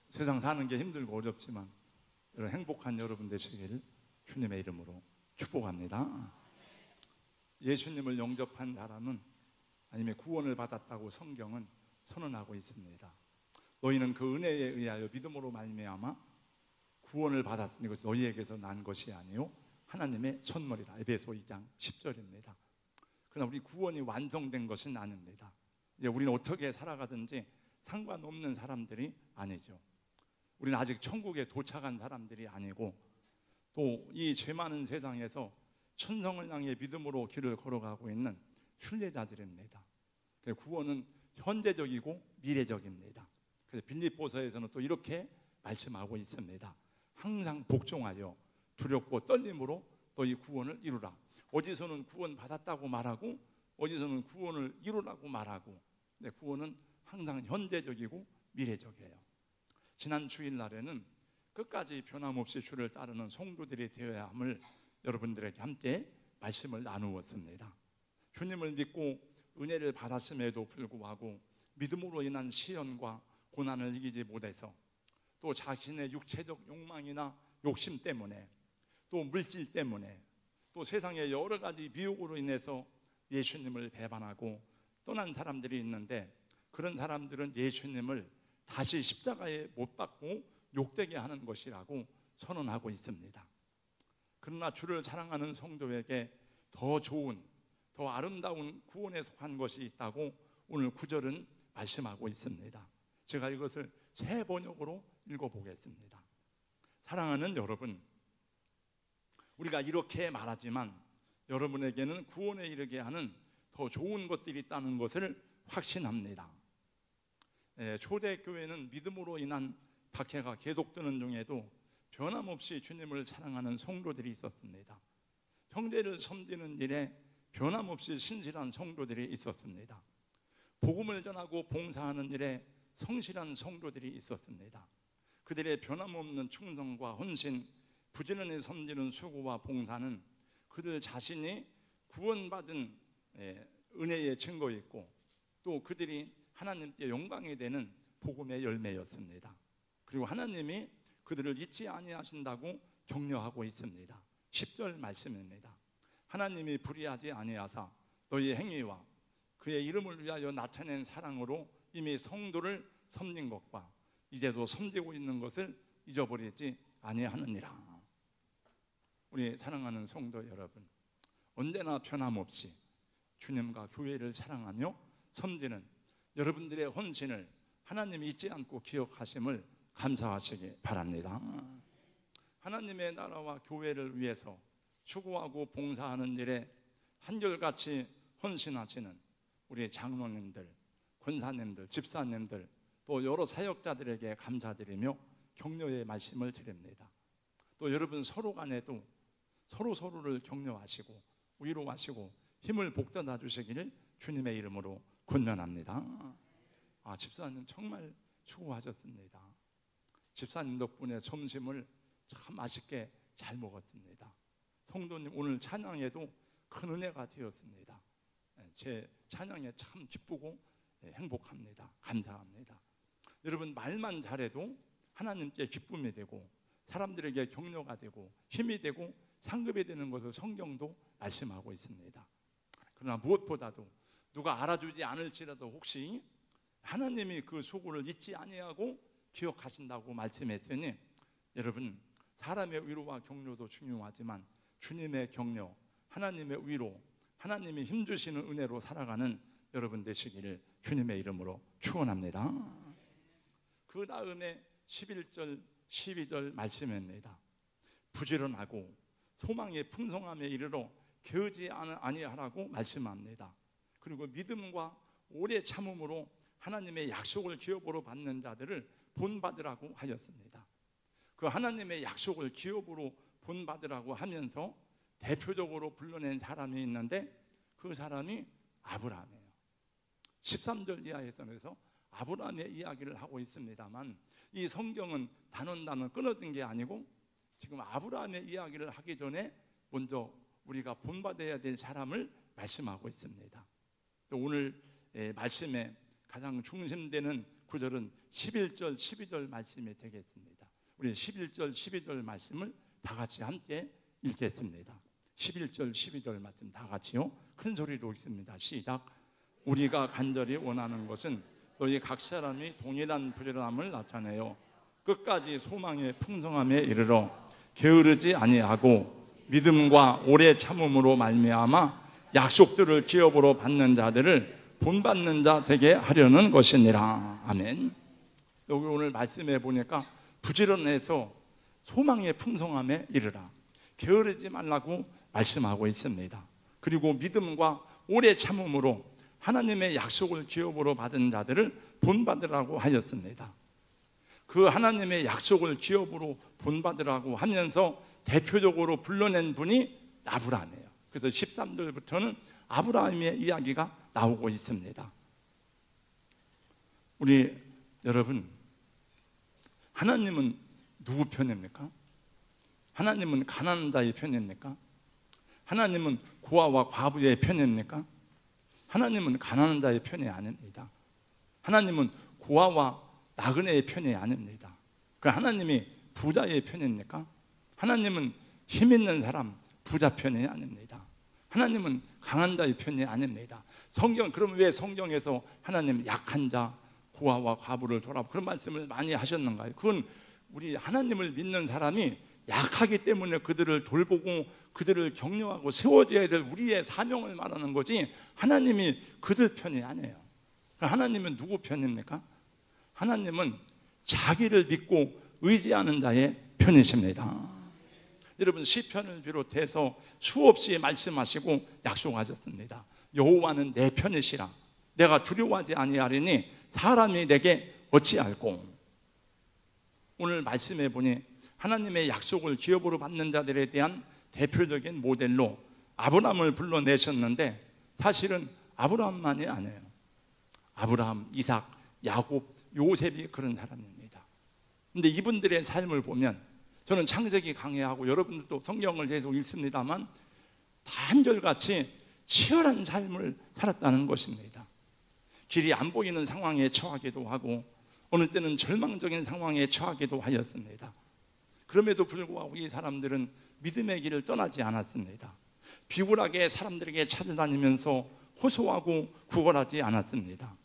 세상 사는 게 힘들고 어렵지만 여러분 행복한 여러분 되시기를 주님의 이름으로 축복합니다. 예수님을 영접한 사람은 아니면 구원을 받았다고 성경은 선언하고 있습니다. 너희는 그 은혜에 의하여 믿음으로 말미암아 구원을 받았으니 이것이 너희에게서 난 것이 아니요 하나님의 선물이다. 에베소 2장 10절입니다. 그러나 우리 구원이 완성된 것은 아닙니다. 이제 우리는 어떻게 살아가든지 상관없는 사람들이 아니죠. 우리는 아직 천국에 도착한 사람들이 아니고 또 이 죄 많은 세상에서 천성을 향해 믿음으로 길을 걸어가고 있는 순례자들입니다. 구원은 현재적이고 미래적입니다. 그래서 빌립보서에서는 또 이렇게 말씀하고 있습니다. 항상 복종하여 두렵고 떨림으로 너희 구원을 이루라. 어디서는 구원 받았다고 말하고 어디서는 구원을 이루라고 말하고, 근데 구원은 항상 현재적이고 미래적이에요. 지난 주일날에는 끝까지 변함없이 주를 따르는 성도들이 되어야 함을 여러분들에게 함께 말씀을 나누었습니다. 주님을 믿고 은혜를 받았음에도 불구하고 믿음으로 인한 시련과 고난을 이기지 못해서 또 자신의 육체적 욕망이나 욕심 때문에 또 물질 때문에 또 세상의 여러 가지 미혹으로 인해서 예수님을 배반하고 떠난 사람들이 있는데, 그런 사람들은 예수님을 다시 십자가에 못 박고 욕되게 하는 것이라고 선언하고 있습니다. 그러나 주를 사랑하는 성도에게 더 좋은, 더 아름다운 구원에 속한 것이 있다고 오늘 9절은 말씀하고 있습니다. 제가 이것을 새 번역으로 읽어보겠습니다. 사랑하는 여러분, 우리가 이렇게 말하지만 여러분에게는 구원에 이르게 하는 더 좋은 것들이 있다는 것을 확신합니다. 초대교회는 믿음으로 인한 박해가 계속되는 중에도 변함없이 주님을 사랑하는 성도들이 있었습니다. 형제를 섬기는 일에 변함없이 신실한 성도들이 있었습니다. 복음을 전하고 봉사하는 일에 성실한 성도들이 있었습니다. 그들의 변함없는 충성과 헌신, 부지런히 섬기는 수고와 봉사는 그들 자신이 구원받은 은혜의 증거였고 또 그들이 하나님께 영광이 되는 복음의 열매였습니다. 그리고 하나님이 그들을 잊지 아니하신다고 격려하고 있습니다. 10절 말씀입니다. 하나님이 불의하지 아니하사 너희의 행위와 그의 이름을 위하여 나타낸 사랑으로 이미 성도를 섬긴 것과 이제도 섬기고 있는 것을 잊어버리지 아니하느니라. 우리 사랑하는 성도 여러분, 언제나 변함없이 주님과 교회를 사랑하며 섬기는 여러분들의 헌신을 하나님이 잊지 않고 기억하심을 감사하시기 바랍니다. 하나님의 나라와 교회를 위해서 수고하고 봉사하는 일에 한결같이 헌신하시는 우리 장로님들, 권사님들, 집사님들 또 여러 사역자들에게 감사드리며 격려의 말씀을 드립니다. 또 여러분 서로 간에도 서로를 격려하시고 위로하시고 힘을 북돋아 주시기를 주님의 이름으로 권면합니다. 집사님 정말 수고하셨습니다. 집사님 덕분에 점심을 참 맛있게 잘 먹었습니다. 성도님 오늘 찬양에도 큰 은혜가 되었습니다. 제 찬양에 참 기쁘고 행복합니다. 감사합니다. 여러분 말만 잘해도 하나님께 기쁨이 되고 사람들에게 격려가 되고 힘이 되고 상급이 되는 것을 성경도 말씀하고 있습니다. 그러나 무엇보다도 누가 알아주지 않을지라도 혹시 하나님이 그 수고를 잊지 아니하고 기억하신다고 말씀했으니 여러분 사람의 위로와 격려도 중요하지만 주님의 격려, 하나님의 위로, 하나님이 힘주시는 은혜로 살아가는 여러분 되시기를 주님의 이름으로 축원합니다. 그 다음에 11절, 12절 말씀입니다. 부지런하고 소망의 풍성함에 이르러 게으지 아니하라고 말씀합니다. 그리고 믿음과 오래 참음으로 하나님의 약속을 기업으로 받는 자들을 본받으라고 하였습니다. 그 하나님의 약속을 기업으로 본받으라고 하면서 대표적으로 불러낸 사람이 있는데 그 사람이 아브라함이에요. 13절 이하에서 아브라함의 이야기를 하고 있습니다만 이 성경은 단원 끊어진 게 아니고 지금 아브라함의 이야기를 하기 전에 먼저 우리가 본받아야 될 사람을 말씀하고 있습니다. 또 오늘 말씀에 가장 중심되는 구절은 11절, 12절 말씀이 되겠습니다. 우리 11절, 12절 말씀을 다 같이 함께 읽겠습니다. 11절, 12절 말씀 다 같이요. 큰 소리로 읽습니다. 시작. 우리가 간절히 원하는 것은 너희 각 사람이 동일한 부지런함을 나타내요 끝까지 소망의 풍성함에 이르러 게으르지 아니하고 믿음과 오래 참음으로 말미암아 약속들을 기업으로 받는 자들을 본받는 자 되게 하려는 것이니라. 아멘. 여기 오늘 말씀해 보니까 부지런해서 소망의 풍성함에 이르라, 게으르지 말라고 말씀하고 있습니다. 그리고 믿음과 오래 참음으로 하나님의 약속을 기업으로 받은 자들을 본받으라고 하였습니다. 그 하나님의 약속을 기업으로 본받으라고 하면서 대표적으로 불러낸 분이 아브라함이에요. 그래서 13절부터는 아브라함의 이야기가 나오고 있습니다. 우리 여러분, 하나님은 누구 편입니까? 하나님은 가난한 자의 편입니까? 하나님은 고아와 과부의 편입니까? 하나님은 가난한 자의 편이 아닙니다. 하나님은 고아와 나그네의 편이 아닙니다. 그 하나님이 부자의 편입니까? 하나님은 힘 있는 사람, 부자 편이 아닙니다. 하나님은 강한 자의 편이 아닙니다. 그럼 왜 성경에서 하나님 약한 자, 고아와 과부를 돌아보고 그런 말씀을 많이 하셨는가요? 그건 우리 하나님을 믿는 사람이 약하기 때문에 그들을 돌보고 그들을 격려하고 세워줘야 될 우리의 사명을 말하는 거지, 하나님이 그들 편이 아니에요. 하나님은 누구 편입니까? 하나님은 자기를 믿고 의지하는 자의 편이십니다. 여러분, 시편을 비롯해서 수없이 말씀하시고 약속하셨습니다. 여호와는 내 편이시라, 내가 두려워하지 아니하리니 사람이 내게 어찌알고. 오늘 말씀해 보니 하나님의 약속을 기업으로 받는 자들에 대한 대표적인 모델로 아브라함을 불러내셨는데, 사실은 아브라함만이 아니에요. 아브라함, 이삭, 야곱, 요셉이 그런 사람입니다. 그런데 이분들의 삶을 보면, 저는 창세기 강해하고 여러분들도 성경을 계속 읽습니다만 다 한결같이 치열한 삶을 살았다는 것입니다. 길이 안 보이는 상황에 처하기도 하고 어느 때는 절망적인 상황에 처하기도 하였습니다. 그럼에도 불구하고 이 사람들은 믿음의 길을 떠나지 않았습니다. 비굴하게 사람들에게 찾아다니면서 호소하고 구걸하지 않았습니다.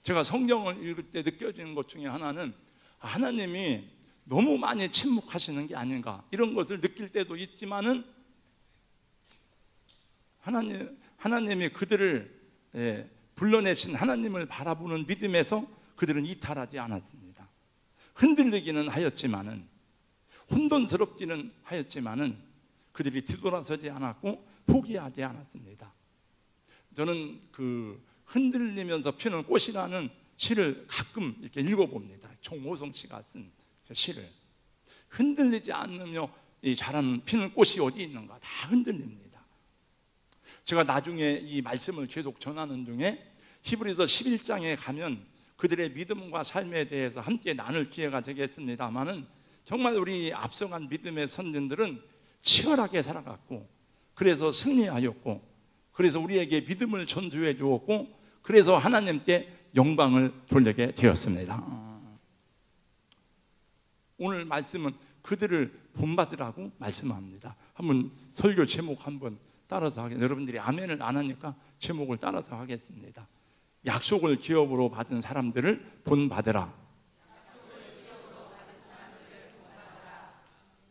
제가 성경을 읽을 때 느껴지는 것 중에 하나는 하나님이 너무 많이 침묵하시는 게 아닌가, 이런 것을 느낄 때도 있지만은 하나님이 그들을 불러내신 하나님을 바라보는 믿음에서 그들은 이탈하지 않았습니다. 흔들리기는 하였지만은, 혼돈스럽지는 하였지만은 그들이 뒤돌아서지 않았고 포기하지 않았습니다. 저는 그 흔들리면서 피는 꽃이라는 시를 가끔 이렇게 읽어봅니다. 총호성 씨가 쓴 시를. 흔들리지 않으며 자라는 피는 꽃이 어디 있는가, 다 흔들립니다. 제가 나중에 이 말씀을 계속 전하는 중에 히브리서 11장에 가면 그들의 믿음과 삶에 대해서 함께 나눌 기회가 되겠습니다만은, 정말 우리 앞서간 믿음의 선진들은 치열하게 살아갔고, 그래서 승리하였고, 그래서 우리에게 믿음을 전수해 주었고, 그래서 하나님께 영광을 돌리게 되었습니다. 오늘 말씀은 그들을 본받으라고 말씀합니다. 한번 설교 제목 한번 따라서 하겠습니다. 여러분들이 아멘을 안 하니까 제목을 따라서 하겠습니다. 약속을 기업으로 받은 사람들을 본받으라.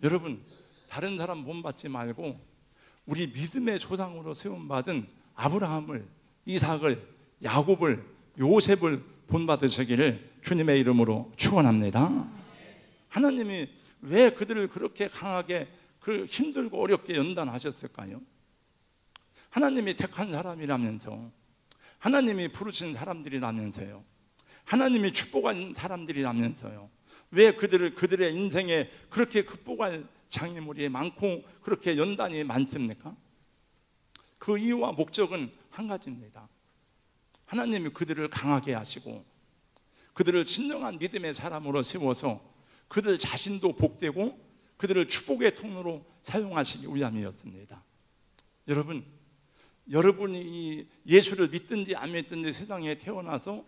여러분, 다른 사람 본받지 말고 우리 믿음의 조상으로 세움받은 아브라함을, 이삭을, 야곱을, 요셉을 본받으시기를 주님의 이름으로 축원합니다. 하나님이 왜 그들을 그렇게 강하게 힘들고 어렵게 연단하셨을까요? 하나님이 택한 사람이라면서, 하나님이 부르신 사람들이라면서요, 하나님이 축복한 사람들이라면서요, 왜 그들의 인생에 그렇게 극복할 장애물이 많고 그렇게 연단이 많습니까? 그 이유와 목적은 한 가지입니다. 하나님이 그들을 강하게 하시고 그들을 진정한 믿음의 사람으로 세워서 그들 자신도 복되고 그들을 축복의 통로로 사용하시기 위함이었습니다. 여러분이 예수를 믿든지 안 믿든지 세상에 태어나서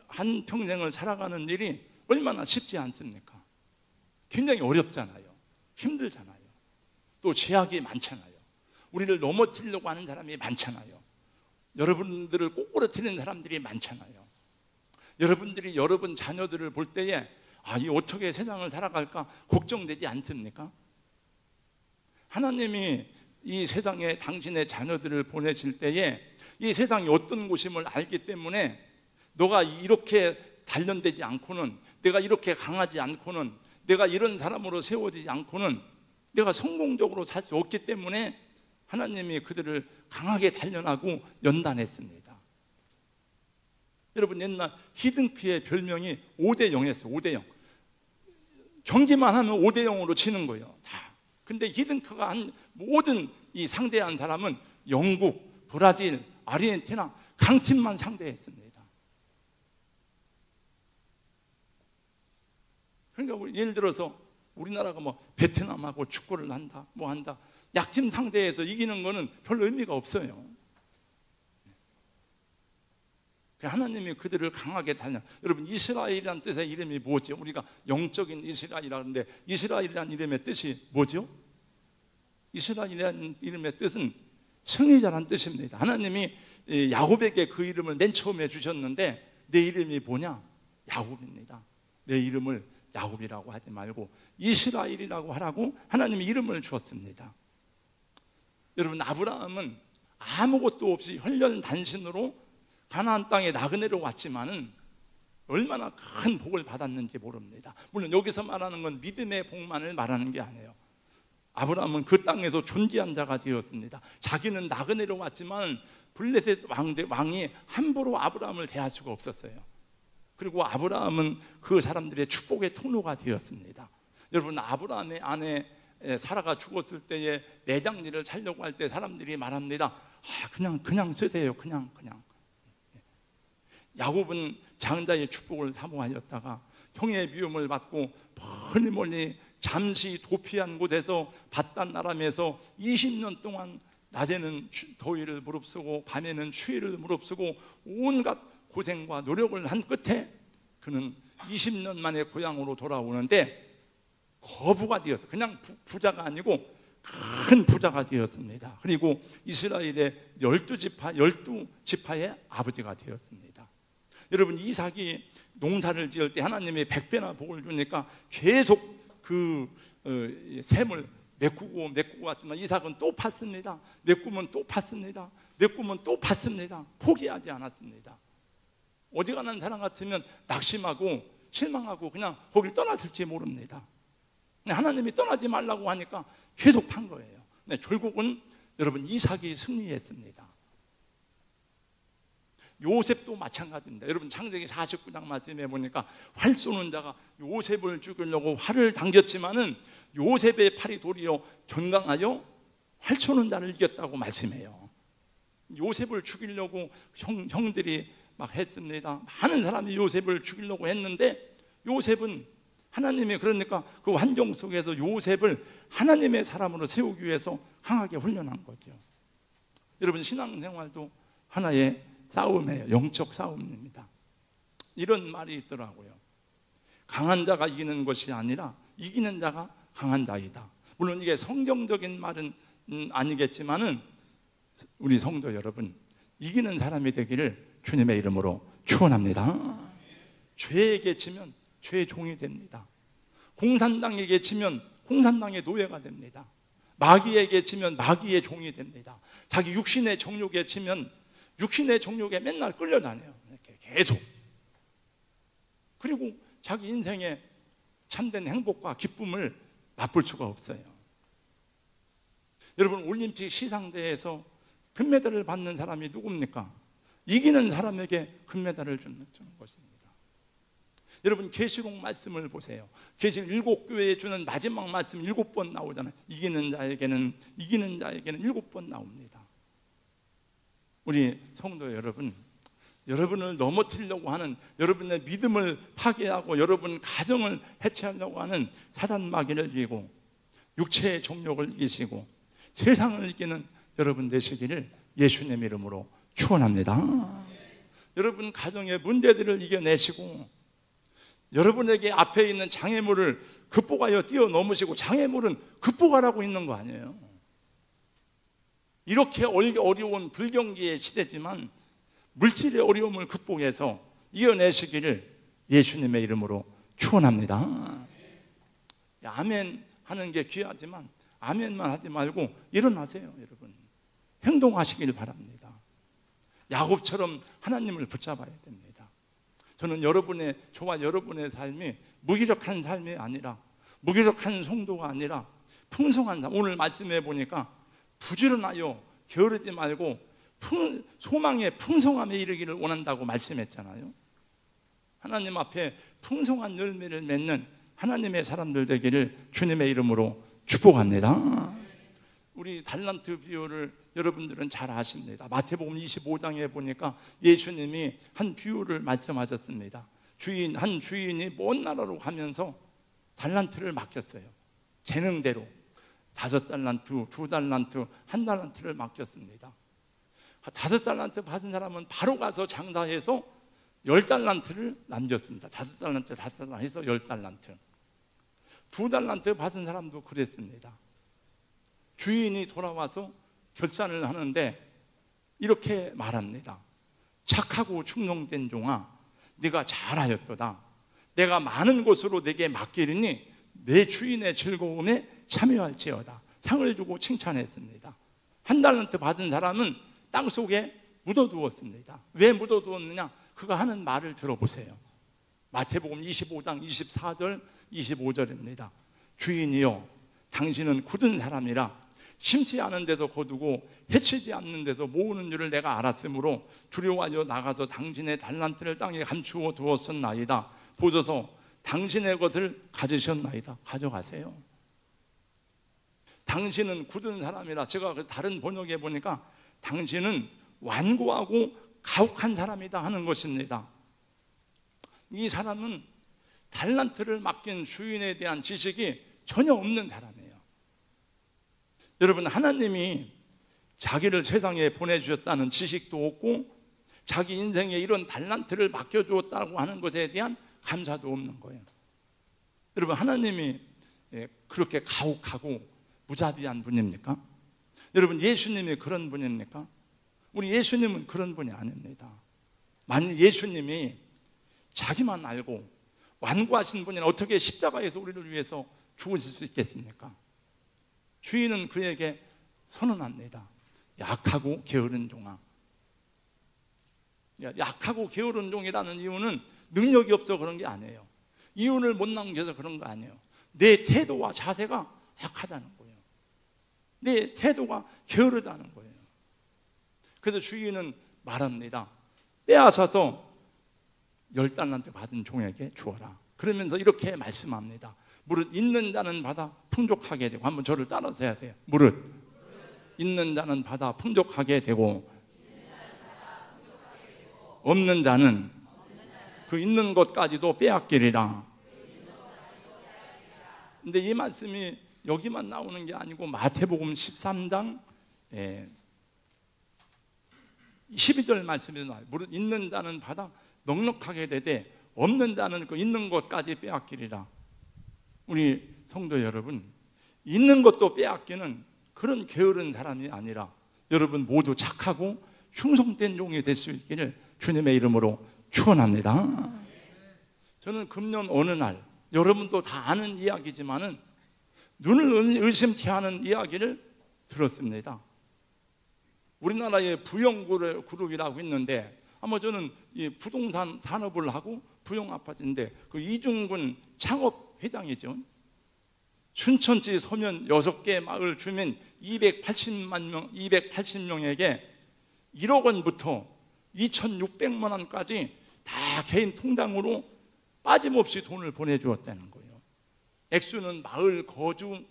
한 평생을 살아가는 일이 얼마나 쉽지 않습니까? 굉장히 어렵잖아요. 힘들잖아요. 또 죄악이 많잖아요. 우리를 넘어뜨리려고 하는 사람이 많잖아요. 여러분들을 꼬꾸라뜨리는 사람들이 많잖아요. 여러분들이 여러분 자녀들을 볼 때에 이 어떻게 세상을 살아갈까 걱정되지 않습니까? 하나님이 이 세상에 당신의 자녀들을 보내실 때에 이 세상이 어떤 곳임을 알기 때문에 너가 이렇게 단련되지 않고는, 내가 이렇게 강하지 않고는, 내가 이런 사람으로 세워지지 않고는 내가 성공적으로 살 수 없기 때문에 하나님이 그들을 강하게 단련하고 연단했습니다. 여러분, 옛날 히딩크의 별명이 5대 0이었어요. 5대 0. 경기만 하면 5대 0으로 치는 거예요. 다. 근데 히딩크가 한 모든 이 상대한 사람은 영국, 브라질, 아르헨티나 강팀만 상대했습니다. 그러니까 예를 들어서 우리나라가 뭐 베트남하고 축구를 한다, 뭐 한다, 약팀 상대에서 이기는 거는 별 의미가 없어요. 하나님이 그들을 강하게 단련. 여러분, 이스라엘이라는 뜻의 이름이 뭐죠? 우리가 영적인 이스라엘이라는데 이스라엘이라는 이름의 뜻이 뭐죠? 이스라엘이라는 이름의 뜻은 승리자라는 뜻입니다. 하나님이 야곱에게 그 이름을 맨 처음에 주셨는데 내 이름이 뭐냐? 야곱입니다. 내 이름을 야곱이라고 하지 말고 이스라엘이라고 하라고 하나님이 이름을 주었습니다. 여러분, 아브라함은 아무것도 없이 혈련단신으로 가나안 땅에 나그네로 왔지만은 얼마나 큰 복을 받았는지 모릅니다. 물론 여기서 말하는 건 믿음의 복만을 말하는 게 아니에요. 아브라함은 그 땅에서 존귀한 자가 되었습니다. 자기는 나그네로 왔지만 블레셋 왕이 함부로 아브라함을 대할 수가 없었어요. 그리고 아브라함은 그 사람들의 축복의 통로가 되었습니다. 여러분, 아브라함의 아내 사라가 죽었을 때에 내장리를 살려고 할 때 사람들이 말합니다. 그냥 쓰세요. 그냥. 야곱은 장자의 축복을 사모하였다가 형의 미움을 받고 멀리 잠시 도피한 곳에서 바단 아람에서 20년 동안 낮에는 더위를 무릅쓰고 밤에는 추위를 무릅쓰고 온갖 고생과 노력을 한 끝에 그는 20년 만에 고향으로 돌아오는데 거부가 되었어요. 그냥 부자가 아니고 큰 부자가 되었습니다. 그리고 이스라엘의 12지파의 아버지가 되었습니다. 여러분, 이삭이 농사를 지을 때 하나님이 100배나 복을 주니까 계속 그 샘을 메꾸고 왔지만 이삭은 또 팠습니다. 메꾸면 또 팠습니다. 메꾸면 또 팠습니다. 포기하지 않았습니다. 어지간한 사람 같으면 낙심하고 실망하고 그냥 거길 떠났을지 모릅니다. 하나님이 떠나지 말라고 하니까 계속 판 거예요. 결국은 여러분, 이삭이 승리했습니다. 요셉도 마찬가지입니다. 여러분, 창세기 49장 말씀해 보니까 활 쏘는 자가 요셉을 죽이려고 활을 당겼지만은 요셉의 팔이 도리어 견강하여 활 쏘는 자를 이겼다고 말씀해요. 요셉을 죽이려고 형들이 막 했습니다. 많은 사람이 요셉을 죽이려고 했는데 요셉은 하나님이 그러니까 그 환경 속에서 요셉을 하나님의 사람으로 세우기 위해서 강하게 훈련한 거죠. 여러분, 신앙생활도 하나의 싸움이에요. 영적 싸움입니다. 이런 말이 있더라고요. 강한 자가 이기는 것이 아니라 이기는 자가 강한 자이다. 물론 이게 성경적인 말은 아니겠지만은 우리 성도 여러분, 이기는 사람이 되기를 주님의 이름으로 축원합니다. 죄에게 지면 죄의 종이 됩니다. 공산당에게 지면 공산당의 노예가 됩니다. 마귀에게 지면 마귀의 종이 됩니다. 자기 육신의 정욕에 지면 육신의 정욕에 맨날 끌려다녀요. 이렇게 계속. 그리고 자기 인생의 참된 행복과 기쁨을 맛볼 수가 없어요. 여러분, 올림픽 시상대에서 금메달을 받는 사람이 누굽니까? 이기는 사람에게 금메달을 주는 것입니다. 여러분, 계시록 말씀을 보세요. 계시록 7교회에 주는 마지막 말씀 7번 나오잖아요. 이기는 자에게는 7번 나옵니다. 우리 성도 여러분, 여러분을 넘어뜨리려고 하는, 여러분의 믿음을 파괴하고 여러분 가정을 해체하려고 하는 사단 마귀를 이기고 육체의 정욕을 이기시고 세상을 이기는 여러분 되시기를 예수님 이름으로 축원합니다. 여러분 가정의 문제들을 이겨내시고 여러분에게 앞에 있는 장애물을 극복하여 뛰어넘으시고 장애물은 극복하라고 있는 거 아니에요. 이렇게 어려운 불경기의 시대지만 물질의 어려움을 극복해서 이겨내시기를 예수님의 이름으로 축원합니다. 아멘 하는 게 귀하지만 아멘만 하지 말고 일어나세요. 여러분 행동하시길 바랍니다. 야곱처럼 하나님을 붙잡아야 됩니다. 저는 저와 여러분의 삶이 무기력한 삶이 아니라, 무기력한 성도가 아니라 풍성한 삶. 오늘 말씀해 보니까 부지런하여 게으르지 말고 소망의 풍성함에 이르기를 원한다고 말씀했잖아요. 하나님 앞에 풍성한 열매를 맺는 하나님의 사람들 되기를 주님의 이름으로 축복합니다. 우리 달란트 비유를 여러분들은 잘 아십니다. 마태복음 25장에 보니까 예수님이 한 비유를 말씀하셨습니다. 한 주인이 먼 나라로 가면서 달란트를 맡겼어요. 재능대로 5달란트, 2달란트, 1달란트를 맡겼습니다. 5달란트 받은 사람은 바로 가서 장사해서 10달란트를 남겼습니다. 5달란트, 5달란트 해서 10달란트. 2달란트 받은 사람도 그랬습니다. 주인이 돌아와서 결산을 하는데 이렇게 말합니다. 착하고 충성된 종아, 네가 잘하였도다. 내가 많은 곳으로 내게 맡기리니 내 주인의 즐거움에 참여할지어다. 상을 주고 칭찬했습니다. 1달란트 받은 사람은 땅속에 묻어두었습니다. 왜 묻어두었느냐? 그가 하는 말을 들어보세요. 마태복음 25장 24절 25절입니다. 주인이여, 당신은 굳은 사람이라 심지 않은 데서 거두고 해치지 않는 데서 모으는 줄을 내가 알았으므로 두려워하여 나가서 당신의 달란트를 땅에 감추어 두었었나이다. 보소서, 당신의 것을 가지셨나이다. 가져가세요. 당신은 굳은 사람이라, 제가 다른 번역에 보니까 당신은 완고하고 가혹한 사람이다 하는 것입니다. 이 사람은 달란트를 맡긴 주인에 대한 지식이 전혀 없는 사람이에요. 여러분, 하나님이 자기를 세상에 보내주셨다는 지식도 없고 자기 인생에 이런 달란트를 맡겨주었다고 하는 것에 대한 감사도 없는 거예요. 여러분, 하나님이 그렇게 가혹하고 무자비한 분입니까? 여러분, 예수님이 그런 분입니까? 우리 예수님은 그런 분이 아닙니다. 만일 예수님이 자기만 알고 완고하신 분이라 어떻게 십자가에서 우리를 위해서 죽으실 수 있겠습니까? 주인은 그에게 선언합니다. 약하고 게으른 종아. 약하고 게으른 종이라는 이유는 능력이 없어 그런 게 아니에요. 이윤을 못 남겨서 그런 거 아니에요. 내 태도와 자세가 약하다는 거예요. 내 태도가 게으르다는 거예요. 그래서 주인은 말합니다. 빼앗아서 10달란트 받은 종에게 주어라. 그러면서 이렇게 말씀합니다. 무릇 있는 자는 받아 풍족하게 되고, 한번 저를 따라서 하세요. 무릇 있는 자는 받아 풍족하게 되고, 없는 자는 그 있는 것까지도 빼앗기리라. 근데 이 말씀이 여기만 나오는 게 아니고 마태복음 13장 12절 말씀에도 나와요. 무릇 있는 자는 받아 넉넉하게 되되 없는 자는 그 있는 것까지 빼앗기리라. 우리 성도 여러분, 있는 것도 빼앗기는 그런 게으른 사람이 아니라 여러분 모두 착하고 충성된 종이 될 수 있기를 주님의 이름으로 축원합니다. 저는 금년 어느 날, 여러분도 다 아는 이야기지만은 눈을 의심케 하는 이야기를 들었습니다. 우리나라의 부영그룹이라고 있는데, 아마 저는 이 부동산 산업을 하고 부영 아파트인데 그 이중근 창업 회장이죠. 춘천지 서면 6개 마을 주민 280명에게 1억 원부터 2,600만 원까지 다 개인 통장으로 빠짐없이 돈을 보내주었다는 거예요. 액수는 마을 거주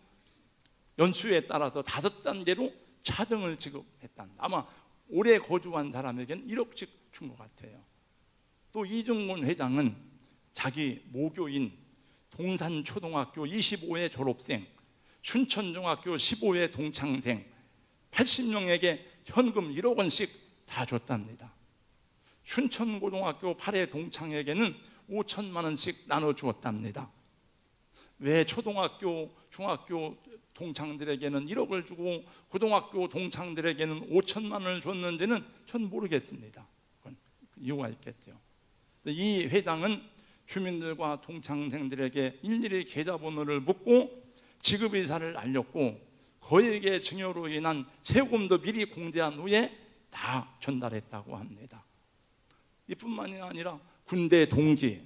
연수에 따라서 5단계로 차등을 지급했다. 아마 오래 거주한 사람에게는 1억씩 준 것 같아요. 또 이중근 회장은 자기 모교인 동산초등학교 25회 졸업생, 춘천중학교 15회 동창생 80명에게 현금 1억 원씩 다 줬답니다. 춘천고등학교 8회 동창에게는 5천만 원씩 나눠주었답니다. 왜 초등학교, 중학교 동창들에게는 1억을 주고 고등학교 동창들에게는 5천만 원을 줬는지는 전 모르겠습니다. 이유가 있겠죠. 이 회장은 주민들과 동창생들에게 일일이 계좌번호를 묻고 지급의사를 알렸고 거액의 증여로 인한 세금도 미리 공제한 후에 다 전달했다고 합니다. 이뿐만이 아니라 군대 동기,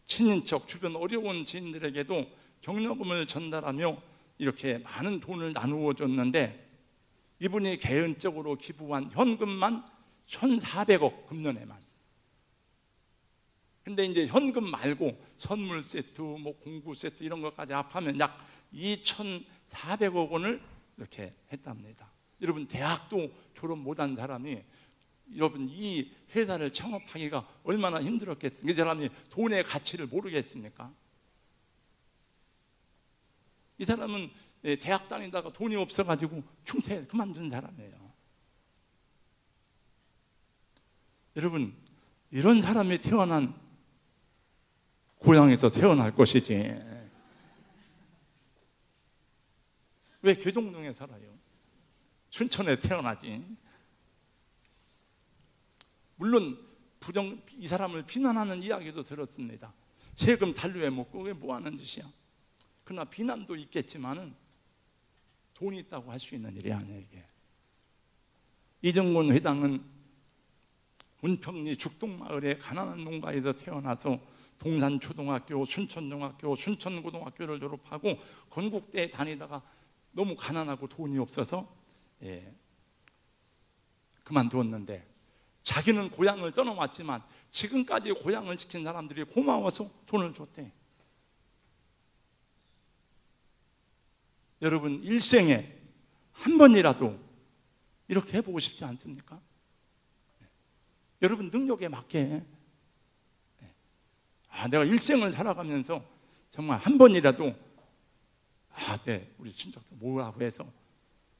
친인척, 주변 어려운 지인들에게도 경력금을 전달하며 이렇게 많은 돈을 나누어 줬는데 이분이 개인적으로 기부한 현금만 1,400억, 금년에만. 근데 이제 현금 말고 선물 세트, 뭐 공구 세트 이런 것까지 합하면 약 2,400억 원을 이렇게 했답니다. 여러분, 대학도 졸업 못한 사람이 여러분 이 회사를 창업하기가 얼마나 힘들었겠습니까? 이 사람이 돈의 가치를 모르겠습니까? 이 사람은 대학 다니다가 돈이 없어가지고 충태 그만둔 사람이에요. 여러분, 이런 사람이 태어난 고향에서 태어날 것이지 왜 교동동에 살아요? 춘천에 태어나지. 물론 이 사람을 비난하는 이야기도 들었습니다. 세금 달루에 먹고 그게 뭐 하는 짓이야? 그러나 비난도 있겠지만은 돈이 있다고 할 수 있는 일이 아니에요, 이게. 이정곤 회장은 운평리 죽동마을의 가난한 농가에서 태어나서 동산초등학교, 순천중학교, 순천고등학교를 졸업하고 건국대에 다니다가 너무 가난하고 돈이 없어서 그만두었는데 자기는 고향을 떠나왔지만 지금까지 고향을 지킨 사람들이 고마워서 돈을 줬대. 여러분, 일생에 한 번이라도 이렇게 해보고 싶지 않습니까? 여러분, 능력에 맞게 내가 일생을 살아가면서 정말 한 번이라도 우리 친척들 모으라고 해서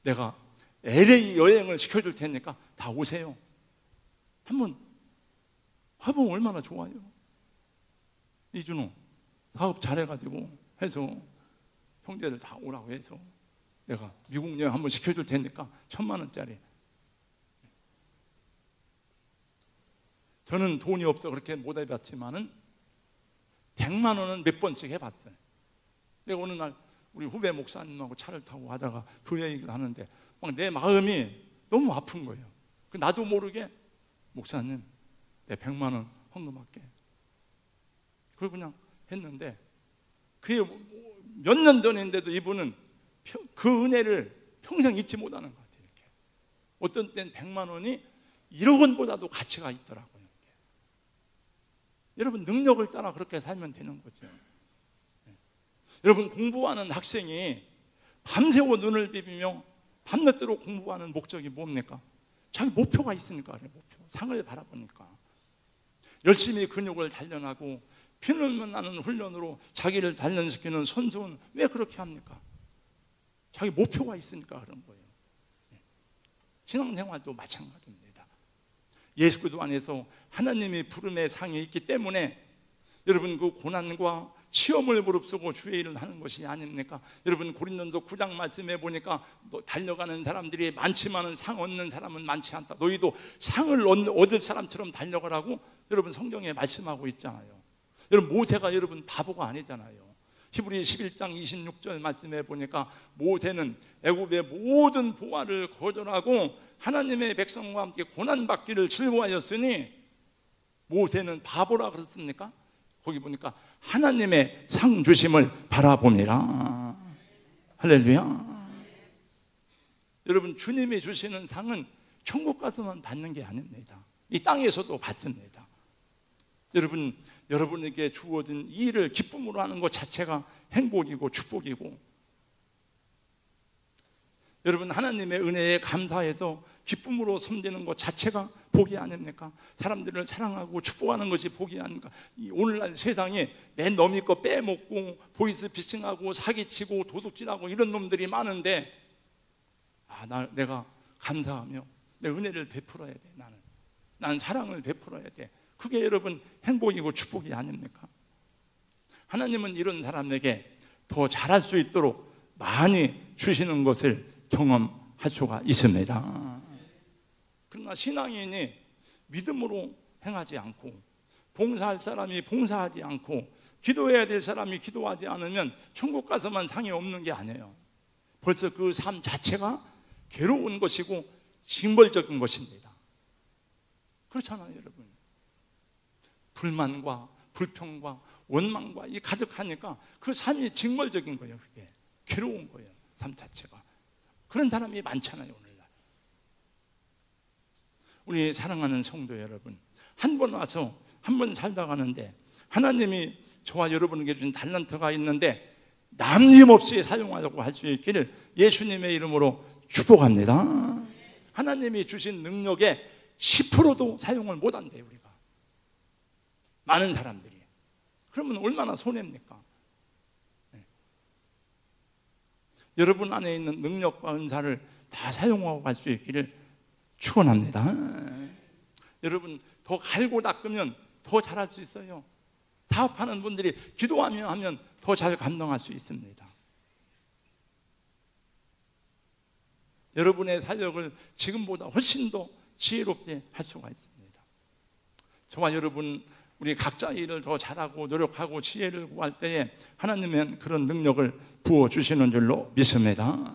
내가 LA 여행을 시켜줄 테니까 다 오세요. 한번 해보면 얼마나 좋아요. 이준호 사업 잘해가지고 해서 형제들 다 오라고 해서 내가 미국 여행 한번 시켜줄 테니까 1,000만 원짜리. 저는 돈이 없어 그렇게 못 해봤지만은 100만 원은 몇 번씩 해봤어요. 내가 어느 날 우리 후배 목사님하고 차를 타고 가다가 그 얘기를 하는데 막 내 마음이 너무 아픈 거예요. 나도 모르게 목사님, 내 100만 원 헌금할게. 그걸 그냥 했는데 그게 몇 년 전인데도 이분은 그 은혜를 평생 잊지 못하는 것 같아요. 이렇게. 어떤 때는 100만 원이 1억 원보다도 가치가 있더라고요. 이렇게. 여러분, 능력을 따라 그렇게 살면 되는 거죠. 여러분, 공부하는 학생이 밤새워 눈을 비비며 밤늦도록 공부하는 목적이 뭡니까? 자기 목표가 있으니까 그래요. 목표. 상을 바라보니까. 열심히 근육을 단련하고 피눈물 나는 훈련으로 자기를 단련시키는 선수는 왜 그렇게 합니까? 자기 목표가 있으니까 그런 거예요. 신앙생활도 마찬가지입니다. 예수 그리스도 안에서 하나님의 부름의 상이 있기 때문에 여러분, 그 고난과 시험을 무릅쓰고 주의 일을 하는 것이 아닙니까? 여러분, 고린도서 9장 말씀해 보니까 달려가는 사람들이 많지만은 상 얻는 사람은 많지 않다. 너희도 상을 얻을 사람처럼 달려가라고 여러분 성경에 말씀하고 있잖아요. 여러분, 모세가 여러분 바보가 아니잖아요. 히브리 11장 26절 말씀해 보니까 모세는 애굽의 모든 보화를 거절하고 하나님의 백성과 함께 고난받기를 즐거워하였으니 모세는 바보라 그랬습니까? 거기 보니까 하나님의 상 주심을 바라봅니다. 할렐루야. 여러분, 주님이 주시는 상은 천국 가서만 받는 게 아닙니다. 이 땅에서도 받습니다. 여러분, 여러분에게 주어진 이 일을 기쁨으로 하는 것 자체가 행복이고 축복이고, 여러분, 하나님의 은혜에 감사해서 기쁨으로 섬기는 것 자체가 복이 아닙니까? 사람들을 사랑하고 축복하는 것이 복이 아닙니까? 오늘날 세상에 맨 너미 거 빼먹고 보이스피싱하고 사기치고 도둑질하고 이런 놈들이 많은데 내가 감사하며 내 은혜를 베풀어야 돼. 나는 난 사랑을 베풀어야 돼. 그게 여러분 행복이고 축복이 아닙니까? 하나님은 이런 사람에게 더 잘할 수 있도록 많이 주시는 것을 경험할 수가 있습니다. 그러나 신앙인이 믿음으로 행하지 않고, 봉사할 사람이 봉사하지 않고, 기도해야 될 사람이 기도하지 않으면 천국 가서만 상이 없는 게 아니에요. 벌써 그 삶 자체가 괴로운 것이고 징벌적인 것입니다. 그렇잖아요, 여러분. 불만과 불평과 원망과 이 가득하니까 그 삶이 징벌적인 거예요. 그게 괴로운 거예요, 삶 자체가. 그런 사람이 많잖아요, 오늘날. 우리 사랑하는 성도 여러분, 한 번 와서 한 번 살다 가는데 하나님이 저와 여러분에게 준 달란트가 있는데 남김없이 사용하려고 할 수 있기를 예수님의 이름으로 축복합니다. 하나님이 주신 능력의 10%도 사용을 못한대요, 우리가. 많은 사람들이. 그러면 얼마나 손해입니까? 네. 여러분 안에 있는 능력과 은사를 다 사용하고 갈 수 있기를 축원합니다. 여러분 더 갈고 닦으면 더 잘할 수 있어요. 사업하는 분들이 기도하며 하면 더 잘 감당할 수 있습니다. 여러분의 사역을 지금보다 훨씬 더 지혜롭게 할 수가 있습니다. 저와 여러분 우리 각자 일을 더 잘하고 노력하고 지혜를 구할 때에 하나님은 그런 능력을 부어주시는 줄로 믿습니다.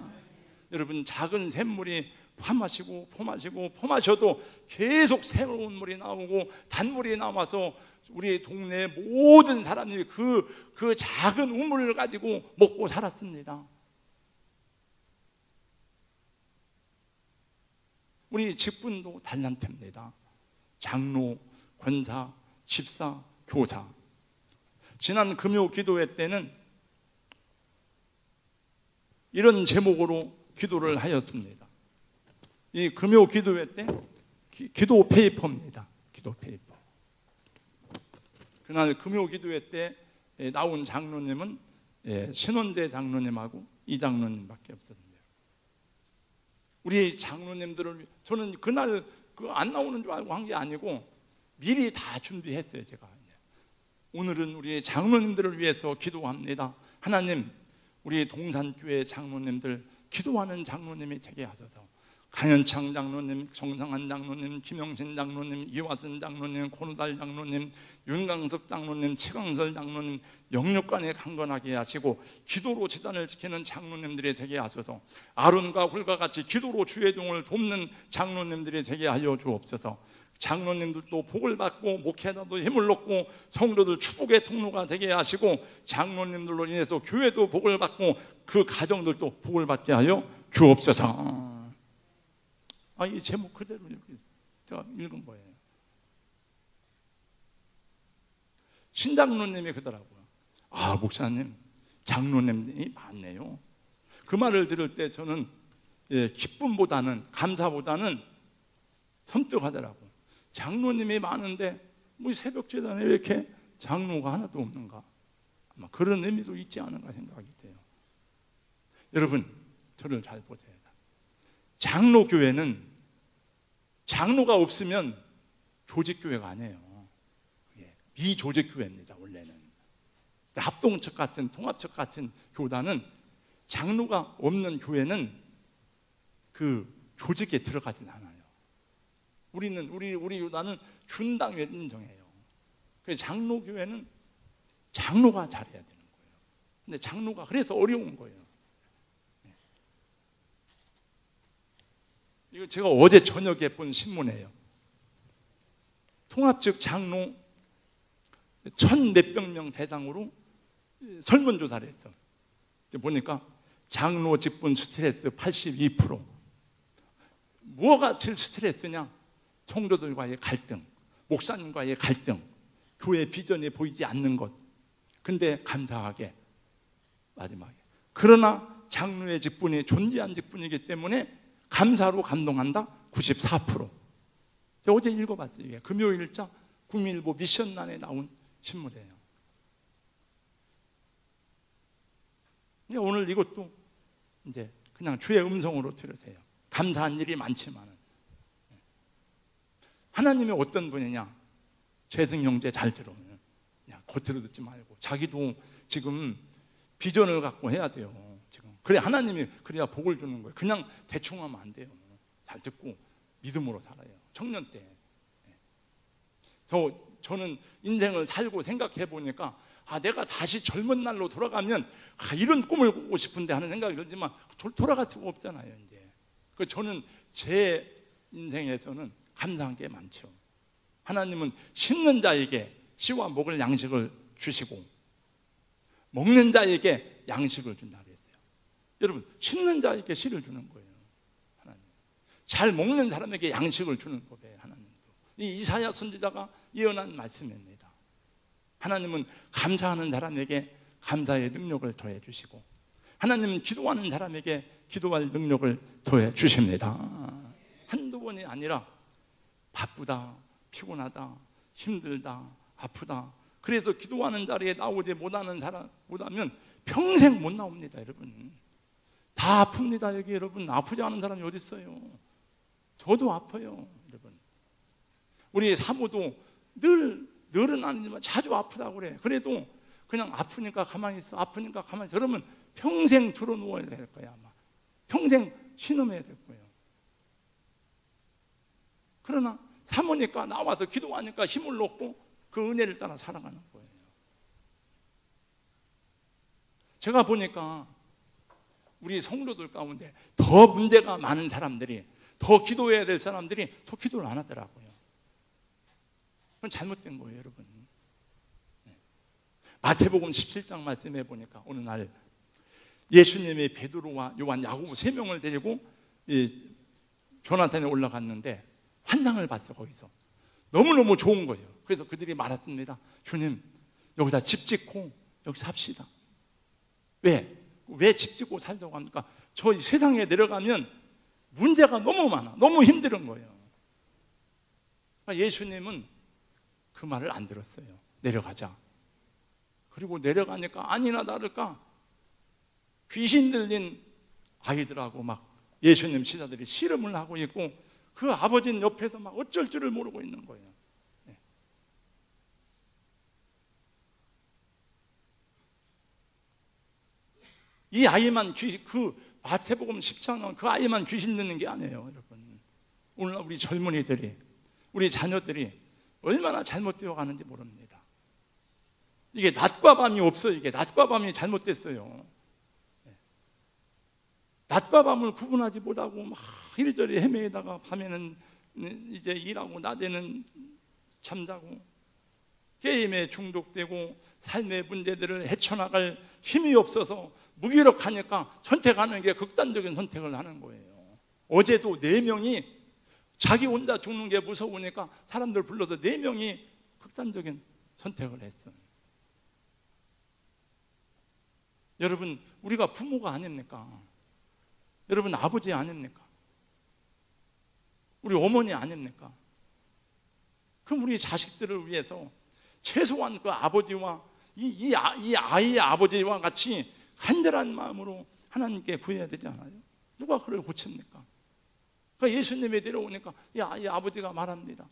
여러분 작은 샘물이 포마셔도 계속 새로운 물이 나오고 단물이 나와서 우리 동네 모든 사람들이 그 작은 우물을 가지고 먹고 살았습니다. 우리 직분도 달란트입니다. 장로, 권사, 집사, 교사. 지난 금요 기도회 때는 이런 제목으로 기도를 하였습니다. 이 금요 기도회 때 기도 페이퍼입니다. 기도 페이퍼. 그날 금요 기도회 때 나온 장로님은 신원재 장로님하고 이 장로님밖에 없었는데요. 우리 장로님들을 저는 그날 안 나오는 줄 알고 한 게 아니고 미리 다 준비했어요. 제가 오늘은 우리 장로님들을 위해서 기도합니다. 하나님, 우리 동산교회 장로님들 기도하는 장로님이 되게 하셔서 강현창 장로님, 정상한 장로님, 김영신 장로님, 이화선 장로님, 권우달 장로님, 윤강석 장로님, 최강설 장로님 영육간에 강건하게 하시고 기도로 지단을 지키는 장로님들이 되게 하셔서 아론과 훌과 같이 기도로 주의 종을 돕는 장로님들이 되게 하여 주옵소서. 장로님들도 복을 받고 목회자도 힘을 얻고 성도들 축복의 통로가 되게 하시고 장로님들로 인해서 교회도 복을 받고 그 가정들도 복을 받게 하여 주옵소서. 이 제목 그대로 여기 제가 읽은 거예요. 신장로님이 그러더라고요. 목사님, 장로님이 많네요. 그 말을 들을 때 저는 기쁨보다는, 감사보다는 섬뜩하더라고요. 장로님이 많은데 뭐 새벽 제단에 왜 이렇게 장로가 하나도 없는가? 아마 그런 의미도 있지 않은가 생각이 돼요. 여러분, 저를 잘 보세요. 장로교회는 장로가 없으면 조직교회가 아니에요. 비조직교회입니다, 원래는. 합동측 같은, 통합측 같은 교단은 장로가 없는 교회는 그 조직에 들어가진 않아요. 우리 교단은 준당회 인정해요. 그래서 장로교회는 장로가 잘해야 되는 거예요. 근데 장로가 그래서 어려운 거예요. 이거 제가 어제 저녁에 본 신문이에요. 통합측 장로 1,000몇백 명 대상으로 설문조사를 했어. 보니까 장로 직분 스트레스 82%. 뭐가 제일 스트레스냐? 성도들과의 갈등, 목사님과의 갈등, 교회 비전이 보이지 않는 것. 근데 감사하게 마지막에 그러나 장로의 직분이 존귀한 직분이기 때문에 감사로 감동한다 94%. 제가 어제 읽어봤어요. 이게 금요일자 국민일보 미션란에 나온 신문이에요. 오늘 이것도 이제 그냥 주의 음성으로 들으세요. 감사한 일이 많지만은 하나님이 어떤 분이냐? 재승 형제 잘 들어. 그냥 겉으로 듣지 말고 자기도 지금 비전을 갖고 해야 돼요. 지금 그래 하나님이 그래야 복을 주는 거예요. 그냥 대충 하면 안 돼요. 잘 듣고 믿음으로 살아요. 청년 때. 저는 인생을 살고 생각해 보니까 내가 다시 젊은 날로 돌아가면 이런 꿈을 꾸고 싶은데 하는 생각이 들지만 돌아갈 수가 없잖아요. 이제 저는 제 인생에서는 감사한 게 많죠. 하나님은 심는 자에게 씨와 먹을 양식을 주시고 먹는 자에게 양식을 준다 그랬어요. 여러분, 심는 자에게 씨를 주는 거예요. 하나님 잘 먹는 사람에게 양식을 주는 법이에요. 하나님도 이 이사야 선지자가 예언한 말씀입니다. 하나님은 감사하는 사람에게 감사의 능력을 더해 주시고 하나님은 기도하는 사람에게 기도할 능력을 더해 주십니다. 한두 번이 아니라 바쁘다, 피곤하다, 힘들다, 아프다, 그래서 기도하는 자리에 나오지 못하면 평생 못 나옵니다. 여러분 다 아픕니다. 여기 여러분 아프지 않은 사람이 어디 있어요? 저도 아파요. 여러분 우리 사모도 늘은 아니지만 자주 아프다고 그래. 그래도 그냥 아프니까 가만히 있어, 아프니까 가만히 있어. 그러면 평생 들어 누워야 될 거야. 아마 평생 신음해야 될 거예요. 그러나 사모니까 나와서 기도하니까 힘을 얻고 그 은혜를 따라 살아가는 거예요. 제가 보니까 우리 성도들 가운데 더 문제가 많은 사람들이, 더 기도해야 될 사람들이 더 기도를 안 하더라고요. 그건 잘못된 거예요, 여러분. 마태복음 17장 말씀해 보니까 어느 날 예수님이 베드로와 요한, 야고보 3명을 데리고 조나단에 올라갔는데 환상을 봤어. 거기서 너무너무 좋은 거예요. 그래서 그들이 말했습니다. 주님, 여기다 집 짓고 여기 삽시다. 왜 집 짓고 살자고 합니까? 저 세상에 내려가면 문제가 너무 많아. 너무 힘든 거예요. 예수님은 그 말을 안 들었어요. 내려가자. 그리고 내려가니까 아니나 다를까 귀신 들린 아이들하고 막 예수님 시사들이 씨름을 하고 있고 그 아버지는 옆에서 막 어쩔 줄을 모르고 있는 거예요. 네. 이 아이만 그 마태복음 10장은 그 아이만 귀신 듣는 게 아니에요, 여러분. 오늘날 우리 젊은이들이, 우리 자녀들이 얼마나 잘못되어 가는지 모릅니다. 이게 낮과 밤이 없어요. 이게 낮과 밤이 잘못됐어요. 낮과 밤을 구분하지 못하고 막 이리저리 헤매다가 밤에는 이제 일하고 낮에는 잠자고 게임에 중독되고 삶의 문제들을 헤쳐나갈 힘이 없어서 무기력하니까 선택하는 게 극단적인 선택을 하는 거예요. 어제도 4명이 자기 혼자 죽는 게 무서우니까 사람들 불러서 4명이 극단적인 선택을 했어요. 여러분, 우리가 부모가 아닙니까? 여러분, 아버지 아닙니까? 우리 어머니 아닙니까? 그럼 우리 자식들을 위해서 최소한 그 아버지와 이 아이의 아버지와 같이 간절한 마음으로 하나님께 구해야 되지 않아요? 누가 그를 고칩니까? 그러니까 예수님이 내려오니까 이 아이 아버지가 말합니다.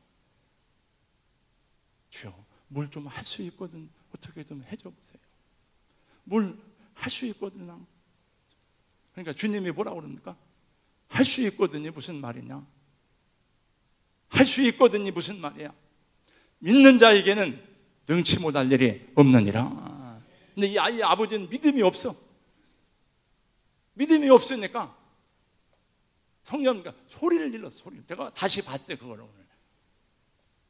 주여, 뭘 좀 할 수 있거든 어떻게 좀 해줘 보세요. 뭘 할 수 있거든. 그러니까 주님이 뭐라고 그럽니까? 할 수 있거든이 무슨 말이냐? 할 수 있거든이 무슨 말이야? 믿는 자에게는 능치 못할 일이 없느니라. 근데 이 아이의 아버지는 믿음이 없어. 믿음이 없으니까 성령님과 소리를 질렀어. 소리를. 내가 다시 봤어요, 그거를 오늘.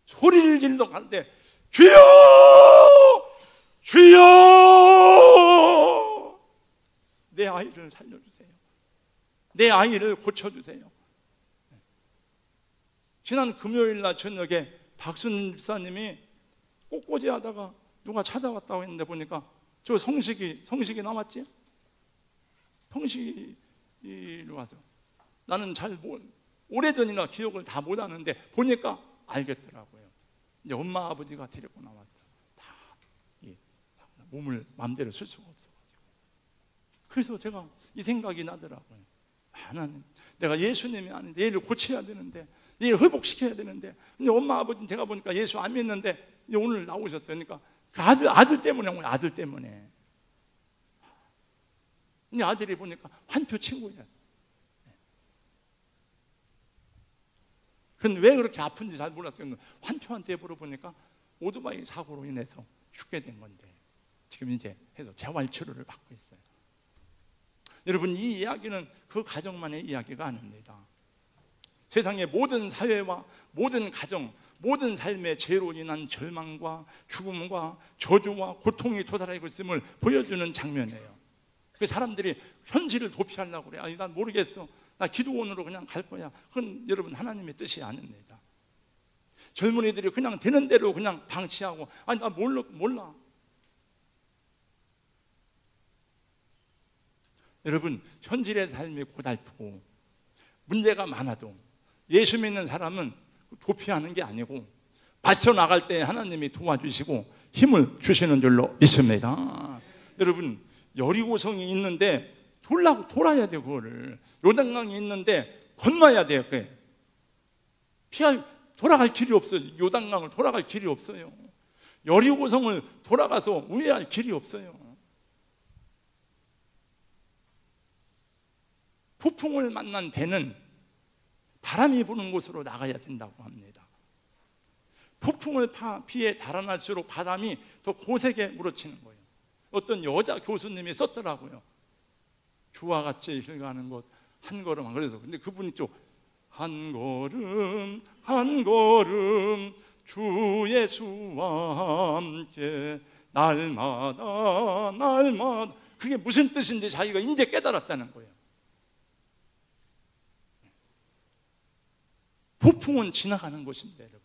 소리를 질러 가는데 주여! 주여! 내 아이를 살려주세요. 내 아이를 고쳐주세요. 지난 금요일 날 저녁에 박순 집사님이 꽃꽂이 하다가 누가 찾아왔다고 했는데 보니까 저 성식이 남았지? 성식이로 와서 나는 오래전이나 기억을 다 못하는데 보니까 알겠더라고요. 이제 엄마 아버지가 데리고 나왔다. 다 몸을 마음대로 쓸 수가 없어가지고. 그래서 제가 이 생각이 나더라고요. 하나님, 내가 예수님이 아닌데 얘를 고쳐야 되는데, 얘를 회복시켜야 되는데, 근데 엄마 아버지는 제가 보니까 예수 안 믿는데 오늘 나오셨어요. 그러니까 그 아들 때문에 오늘 아들 때문에. 근데 아들이 보니까 환표 친구야. 그런데 왜 그렇게 아픈지 잘 몰랐어요. 환표한테 물어보니까 오토바이 사고로 인해서 죽게 된 건데 지금 이제 해서 재활치료를 받고 있어요. 여러분, 이 이야기는 그 가정만의 이야기가 아닙니다. 세상의 모든 사회와 모든 가정, 모든 삶의 죄로 인한 절망과 죽음과 저주와 고통이 도달하고 있음을 보여주는 장면이에요. 그 사람들이 현실을 도피하려고 그래. 아니, 난 모르겠어, 나 기도원으로 그냥 갈 거야. 그건 여러분 하나님의 뜻이 아닙니다. 젊은이들이 그냥 되는 대로 그냥 방치하고, 아니 나 몰라. 여러분, 현실의 삶이 고달프고 문제가 많아도 예수 믿는 사람은 도피하는 게 아니고 빠져나갈 때 하나님이 도와주시고 힘을 주시는 줄로 믿습니다. 여러분, 여리고성이 있는데 돌아야 돼요. 그거를 요단강이 있는데 건너야 돼요. 그게 돌아갈 길이 없어요. 요단강을 돌아갈 길이 없어요. 여리고성을 돌아가서 우회할 길이 없어요. 폭풍을 만난 배는 바람이 부는 곳으로 나가야 된다고 합니다. 폭풍을 피해 달아날수록 바람이 더 고세게 물어치는 거예요. 어떤 여자 교수님이 썼더라고요. 주와 같이 흘러가는 것 한 걸음 한. 그래서 근데 그분이 좀 한 걸음 한 걸음 주 예수와 함께 날마다 그게 무슨 뜻인지 자기가 이제 깨달았다는 거예요. 폭풍은 지나가는 것입니다, 여러분.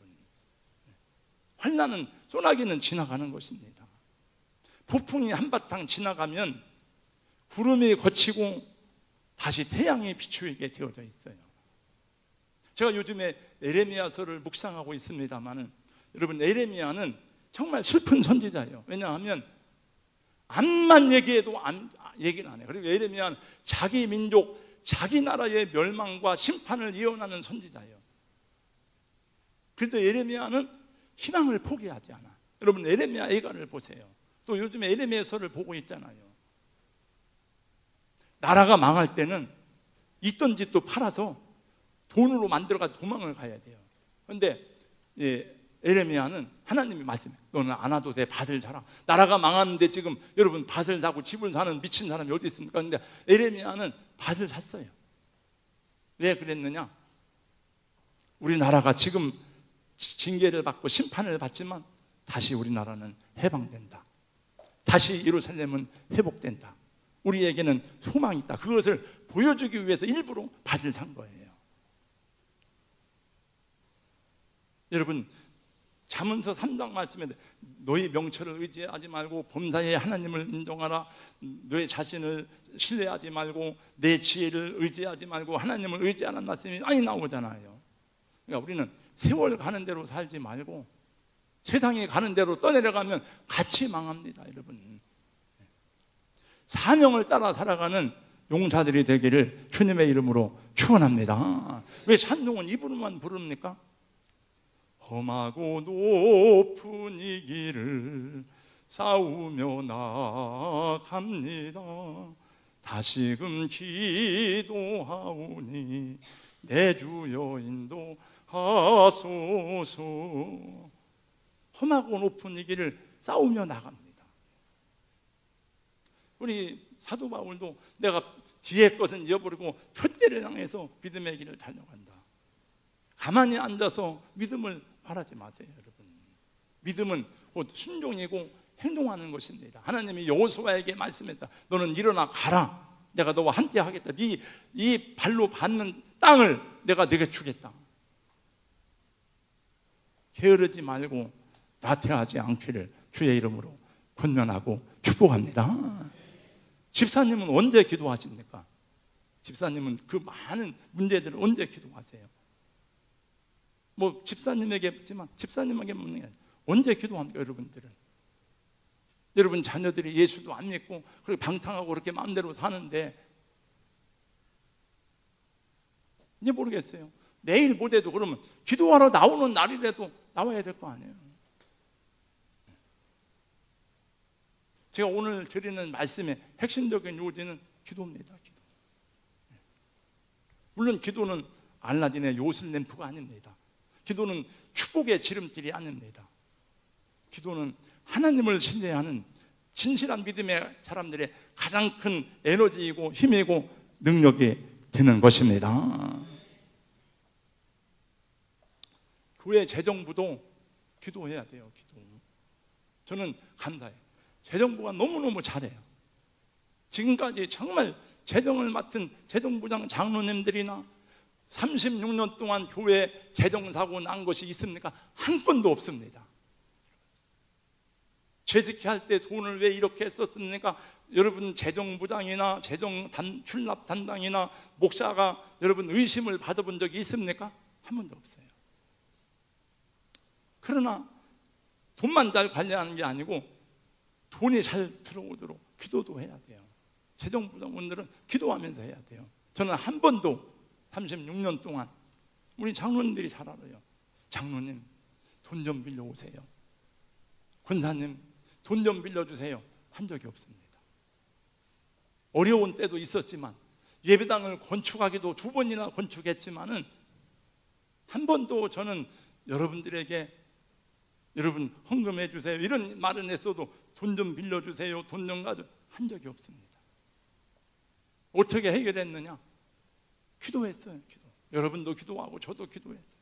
환난은, 소나기는 지나가는 것입니다. 폭풍이 한바탕 지나가면 구름이 걷히고 다시 태양이 비추이게 되어져 있어요. 제가 요즘에 에레미야서를 묵상하고 있습니다만, 여러분, 에레미야는 정말 슬픈 선지자예요. 왜냐하면 암만 얘기해도 얘기는 안 해요. 그리고 에레미야는 자기 민족, 자기 나라의 멸망과 심판을 예언하는 선지자예요. 그런데 에레미야는 희망을 포기하지 않아. 여러분, 에레미야 애가를 보세요. 또 요즘에 에레미야서를 보고 있잖아요. 나라가 망할 때는 있던 집도 팔아서 돈으로 만들어가지고 도망을 가야 돼요. 그런데 에레미야는 하나님이 말씀해, 너는 안 와도 돼, 밭을 사라. 나라가 망하는데 지금 여러분 밭을 사고 집을 사는 미친 사람이 어디 있습니까? 그런데 에레미야는 밭을 샀어요. 왜 그랬느냐? 우리나라가 지금 징계를 받고 심판을 받지만 다시 우리나라는 해방된다. 다시 예루살렘은 회복된다. 우리에게는 소망이 있다. 그것을 보여주기 위해서 일부러 밭을 산 거예요. 여러분, 잠언서 3장 말씀에 너희 명철을 의지하지 말고 범사에 하나님을 인정하라. 너의 자신을 신뢰하지 말고 내 지혜를 의지하지 말고 하나님을 의지하라는 말씀이 많이 나오잖아요. 그러니까 우리는 세월 가는 대로 살지 말고 세상이 가는 대로 떠내려가면 같이 망합니다, 여러분. 사명을 따라 살아가는 용사들이 되기를 주님의 이름으로 축원합니다. 왜 찬송은 입으로만 부릅니까? 험하고 높은 이 길을 싸우며 나갑니다. 다시금 기도하오니 내 주여 인도하소서. 험하고 높은 이 길을 싸우며 나갑니다. 우리 사도 바울도 내가 뒤에 것은 잃어버리고 표대를 향해서 믿음의 길을 달려간다. 가만히 앉아서 믿음을 말하지 마세요, 여러분. 믿음은 곧 순종이고 행동하는 것입니다. 하나님이 여호수아에게 말씀했다. 너는 일어나 가라. 내가 너와 함께 하겠다. 네 발로 밟는 땅을 내가 네게 주겠다. 게으르지 말고 나태하지 않기를 주의 이름으로 권면하고 축복합니다. 집사님은 언제 기도하십니까? 집사님은 그 많은 문제들을 언제 기도하세요? 뭐 집사님에게 묻지만 집사님에게 묻는 게 아니라 언제 기도합니까, 여러분들은? 여러분 자녀들이 예수도 안 믿고 그렇게 방탕하고 그렇게 마음대로 사는데 이제 모르겠어요. 매일 못해도 그러면 기도하러 나오는 날이라도 나와야 될 거 아니에요. 제가 오늘 드리는 말씀의 핵심적인 요지는 기도입니다. 기도. 물론 기도는 알라딘의 요술 램프가 아닙니다. 기도는 축복의 지름길이 아닙니다. 기도는 하나님을 신뢰하는 진실한 믿음의 사람들의 가장 큰 에너지이고 힘이고 능력이 되는 것입니다. 교회 재정부도 기도해야 돼요. 기도. 저는 감사해요. 재정부가 너무너무 잘해요. 지금까지 정말 재정을 맡은 재정부장 장로님들이나 36년 동안 교회 재정사고 난 것이 있습니까? 한 건도 없습니다. 죄짓기 할 때 돈을 왜 이렇게 썼습니까? 여러분 재정부장이나 출납 담당이나 목사가 여러분 의심을 받아본 적이 있습니까? 한 번도 없어요. 그러나 돈만 잘 관리하는 게 아니고 돈이 잘 들어오도록 기도도 해야 돼요. 재정부장분들은 기도하면서 해야 돼요. 저는 한 번도 36년 동안 우리 장로님들이 잘 알아요. 장로님 돈 좀 빌려오세요. 권사님 돈 좀 빌려주세요 한 적이 없습니다. 어려운 때도 있었지만 예배당을 건축하기도 2번이나 건축했지만은 한 번도 저는 여러분들에게 여러분 헌금해 주세요 이런 말은 했어도 돈 좀 빌려주세요 돈 좀 가져 한 적이 없습니다. 어떻게 해결했느냐? 기도했어요. 기도. 여러분도 기도하고 저도 기도했어요.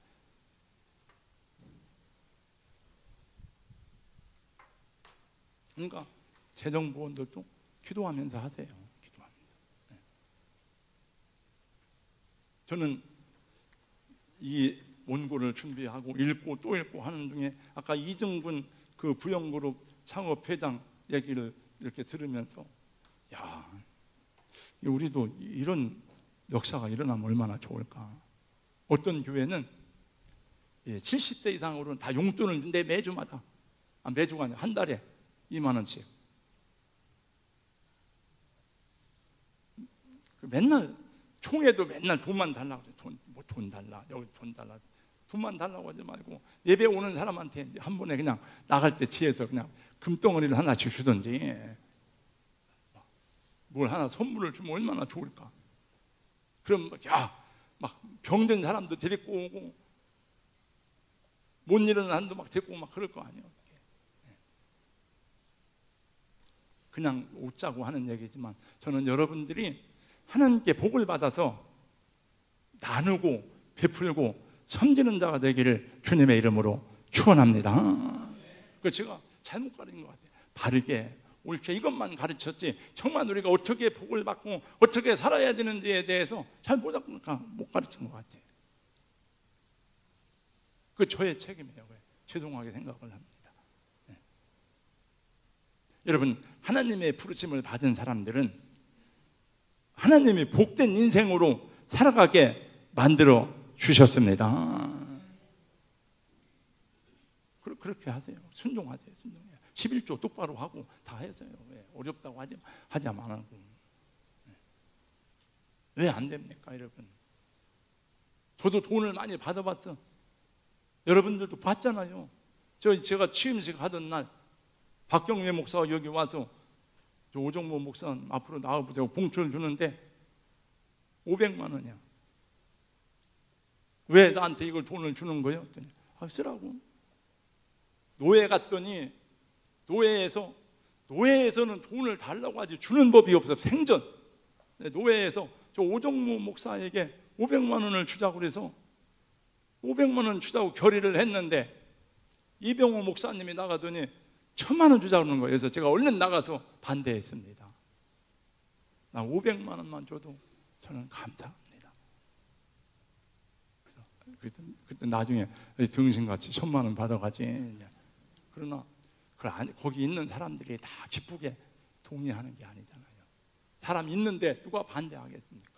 그러니까 재정부원들도 기도하면서 하세요. 기도하면서. 네. 저는 이 원고를 준비하고 읽고 또 읽고 하는 중에 아까 이정근 그 부영그룹 창업회장 얘기를 이렇게 들으면서 야, 우리도 이런 역사가 일어나면 얼마나 좋을까. 어떤 교회는 70세 이상으로는 다 용돈을 준대. 매주마다. 매주가 아니라 한 달에 2만 원씩. 맨날 총회도 맨날 돈만 달라고 그래. 돈 달라. 여기 돈 달라. 돈만 달라고 하지 말고 예배 오는 사람한테 한 번에 그냥 나갈 때 지혜서 그냥 금덩어리를 하나씩 주든지 뭘 하나 선물을 주면 얼마나 좋을까. 그럼 막 병든 사람도 데리고 오고 못 일어나는 한도 막 데리고 오고 막 그럴 거 아니에요. 그냥 웃자고 하는 얘기지만 저는 여러분들이 하나님께 복을 받아서 나누고 베풀고 섬기는 자가 되기를 주님의 이름으로 축원합니다. 그 제가 잘못 가르친 것 같아요. 바르게 옳게 이것만 가르쳤지 정말 우리가 어떻게 복을 받고 어떻게 살아야 되는지에 대해서 잘 못 가르친 것 같아요. 그 저의 책임이에요. 죄송하게 생각을 합니다. 네. 여러분 하나님의 부르심을 받은 사람들은 하나님이 복된 인생으로 살아가게 만들어 주셨습니다. 그렇게 하세요. 순종하세요. 순종해요. 11조 똑바로 하고 다 했어요. 왜? 어렵다고 하지 말고. 왜 안 됩니까, 여러분? 저도 돈을 많이 받아봤어. 여러분들도 봤잖아요. 제가 취임식 하던 날 박경래 목사가 여기 와서 오정모 목사 앞으로 나와보자고 봉투를 주는데 500만 원이야. 왜 나한테 이걸 돈을 주는 거예요? 그랬더니 쓰라고. 노예 갔더니 노예에서는 돈을 달라고 하지 주는 법이 없어. 생전 노예에서 저 오정모 목사에게 500만 원을 주자고 그래서 500만 원 주자고 결의를 했는데 이병호 목사님이 나가더니 1000만 원 주자고 그러는 거예요. 그래서 제가 얼른 나가서 반대했습니다. 나 500만 원만 줘도 저는 감사합니다. 그때 나중에 등신같이 1000만 원 받아가지. 그러나 거기 있는 사람들이 다 기쁘게 동의하는 게 아니잖아요. 사람 있는데 누가 반대하겠습니까?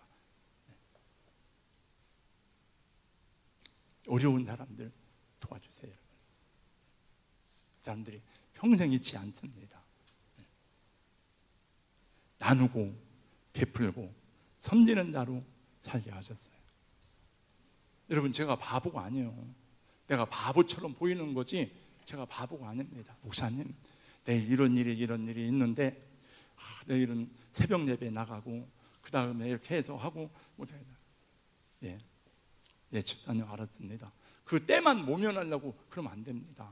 어려운 사람들 도와주세요. 사람들이 평생 잊지 않습니다. 나누고 베풀고 섬기는 자로 살게 하셨어요. 여러분, 제가 바보가 아니에요. 내가 바보처럼 보이는 거지 제가 바보가 아닙니다. 목사님, 내일 이런 일이 있는데 내일은 새벽 예배 나가고 그 다음에 이렇게 해서 하고 예, 집사님 알았습니다. 그 때만 모면하려고 그러면 안 됩니다.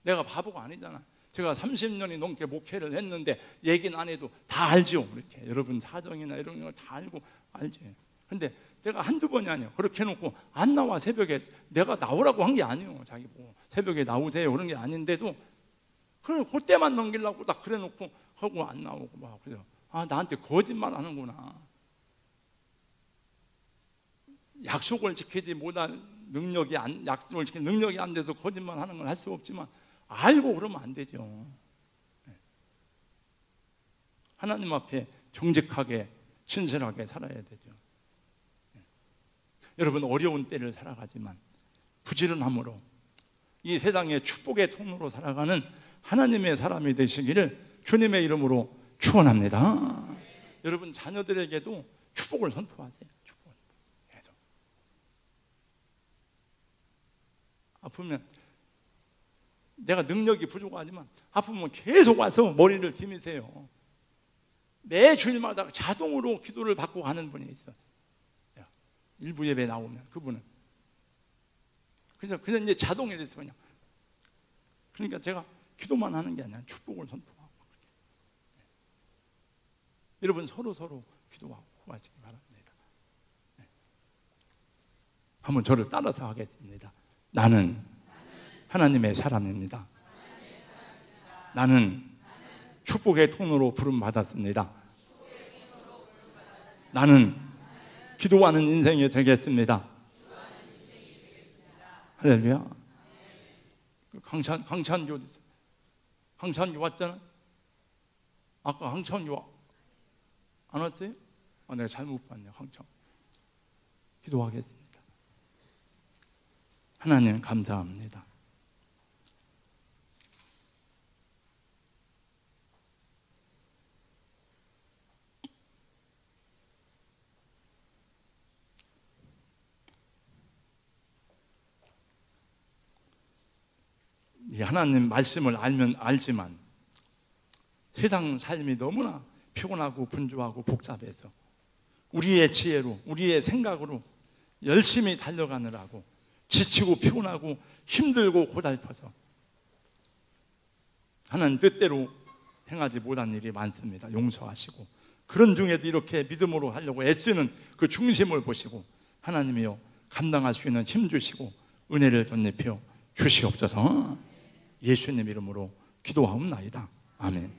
내가 바보가 아니잖아. 제가 30년이 넘게 목회를 했는데 얘기는 안 해도 다 알죠. 이렇게 여러분 사정이나 이런 걸 다 알지. 근데 내가 한두 번이 아니에요. 그렇게 해놓고 안 나와. 새벽에 내가 나오라고 한 게 아니에요. 자기 보고 새벽에 나오세요 그런 게 아닌데도 그때만 넘기려고 딱 그래놓고 하고 안 나오고 막 그래서 나한테 거짓말 하는구나. 약속을 지키지 못한 약속을 지키는 능력이 안 돼서 거짓말 하는 건 할 수 없지만 알고 그러면 안 되죠. 하나님 앞에 정직하게 신실하게 살아야 되죠. 여러분, 어려운 때를 살아가지만 부지런함으로 이 세상의 축복의 통로로 살아가는 하나님의 사람이 되시기를 주님의 이름으로 축원합니다. 여러분, 자녀들에게도 축복을 선포하세요. 축복을 계속. 아프면 내가 능력이 부족하지만 아프면 계속 와서 머리를 디미세요. 매 주일마다 자동으로 기도를 받고 가는 분이 있어. 일부 예배 나오면 그분은 그래서 이제 자동이 됐어. 그냥. 그러니까 제가 기도만 하는 게 아니라 축복을 선포하고. 여러분, 서로 기도하고 하시기 바랍니다. 한번 저를 따라서 하겠습니다. 나는 하나님의 사람입니다. 나는 축복의 통로로 부름받았습니다. 나는 기도하는 인생이 되겠습니다. 할렐루야. 강찬교 왔잖아. 아까 강찬교 안 왔어요? 내가 잘못 봤네. 기도하겠습니다. 하나님 감사합니다. 하나님 말씀을 알지만 세상 삶이 너무나 피곤하고 분주하고 복잡해서 우리의 지혜로 우리의 생각으로 열심히 달려가느라고 지치고 피곤하고 힘들고 고달퍼서 하나님 뜻대로 행하지 못한 일이 많습니다. 용서하시고 그런 중에도 이렇게 믿음으로 하려고 애쓰는 그 중심을 보시고 하나님이여 감당할 수 있는 힘 주시고 은혜를 덧입혀 주시옵소서. 예수님 이름으로 기도하옵나이다. 아멘.